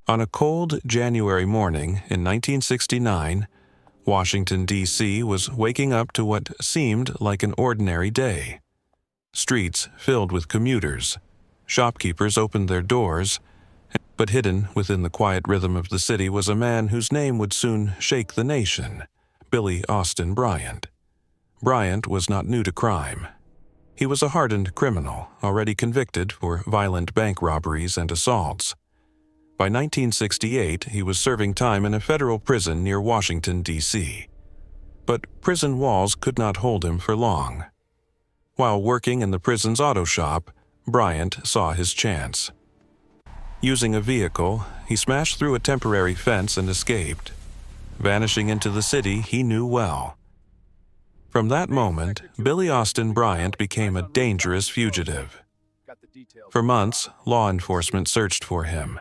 On a cold January morning in 1969, Washington, D.C. was waking up to what seemed like an ordinary day. Streets filled with commuters. Shopkeepers opened their doors, but hidden within the quiet rhythm of the city was a man whose name would soon shake the nation, Billie Austin Bryant. Bryant was not new to crime. He was a hardened criminal, already convicted for violent bank robberies and assaults. By 1968, he was serving time in a federal prison near Washington, D.C. But prison walls could not hold him for long. While working in the prison's auto shop, Bryant saw his chance. Using a vehicle, he smashed through a temporary fence and escaped, vanishing into the city he knew well. From that moment, Billie Austin Bryant became a dangerous fugitive. For months, law enforcement searched for him.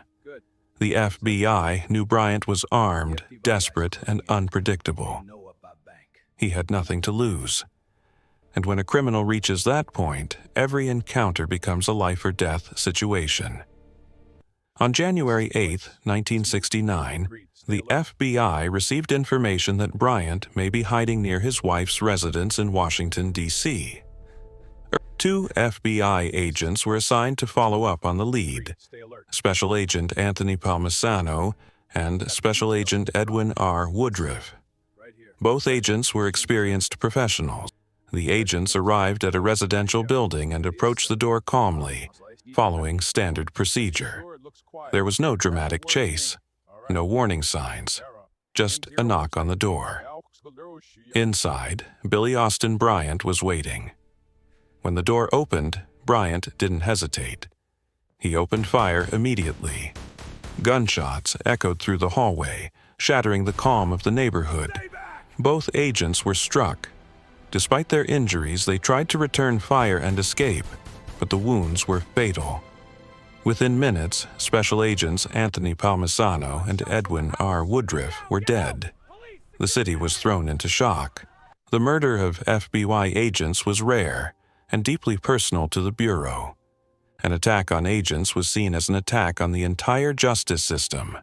The FBI knew Bryant was armed, desperate, and unpredictable. He had nothing to lose. And when a criminal reaches that point, every encounter becomes a life-or-death situation. On January 8, 1969, the FBI received information that Bryant may be hiding near his wife's residence in Washington, D.C. 2 FBI agents were assigned to follow up on the lead, Special Agent Anthony Palmisano and Special Agent Edwin Woodriffe. Both agents were experienced professionals. The agents arrived at a residential building and approached the door calmly, following standard procedure. There was no dramatic chase, no warning signs, just a knock on the door. Inside, Billie Austin Bryant was waiting. When the door opened, Bryant didn't hesitate. He opened fire immediately. Gunshots echoed through the hallway, shattering the calm of the neighborhood. Both agents were struck. Despite their injuries, they tried to return fire and escape, but the wounds were fatal. Within minutes, Special Agents Anthony Palmisano and Edwin Woodriffe were dead. The city was thrown into shock. The murder of FBI agents was rare and deeply personal to the Bureau. An attack on agents was seen as an attack on the entire justice system.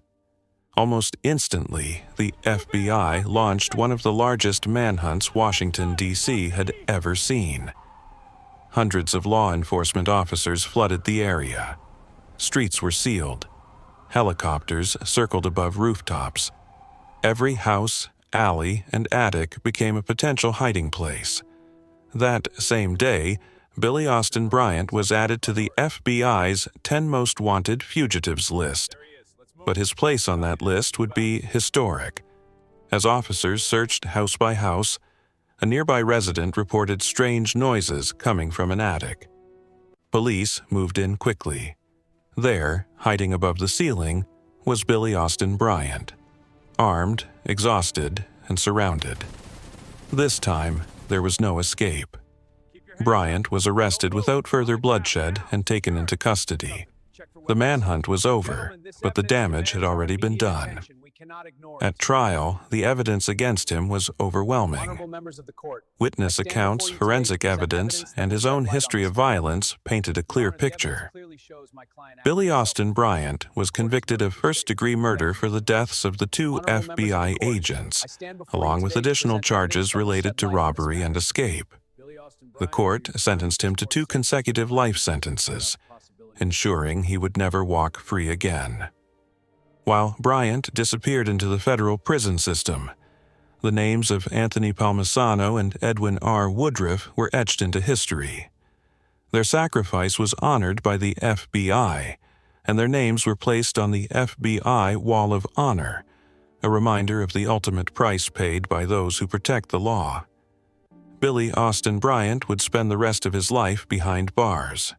Almost instantly, the FBI launched one of the largest manhunts Washington, D.C. had ever seen. Hundreds of law enforcement officers flooded the area. Streets were sealed. Helicopters circled above rooftops. Every house, alley, and attic became a potential hiding place. That same day, Billie Austin Bryant was added to the FBI's 10 Most Wanted Fugitives list. But his place on that list would be historic. As officers searched house by house, a nearby resident reported strange noises coming from an attic. Police moved in quickly. There, hiding above the ceiling, was Billie Austin Bryant, armed, exhausted, and surrounded. This time, there was no escape. Bryant was arrested without further bloodshed and taken into custody. The manhunt was over, but the damage had already been done. At trial, the evidence against him was overwhelming. Witness accounts, forensic evidence, and his own history of violence painted a clear picture. Billie Austin Bryant was convicted of first-degree murder for the deaths of the 2 FBI agents, along with additional charges related to robbery and escape. The court sentenced him to 2 consecutive life sentences, ensuring he would never walk free again. While Bryant disappeared into the federal prison system, the names of Anthony Palmisano and Edwin Woodriffe were etched into history. Their sacrifice was honored by the FBI, and their names were placed on the FBI Wall of Honor, a reminder of the ultimate price paid by those who protect the law. Billie Austin Bryant would spend the rest of his life behind bars.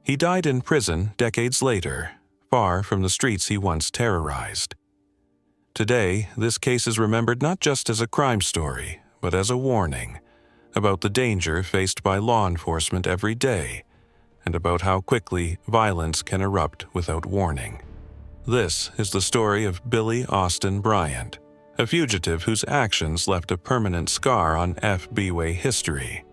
He died in prison decades later, far from the streets he once terrorized. Today, this case is remembered not just as a crime story, but as a warning about the danger faced by law enforcement every day, and about how quickly violence can erupt without warning. This is the story of Billie Austin Bryant, a fugitive whose actions left a permanent scar on FBI history.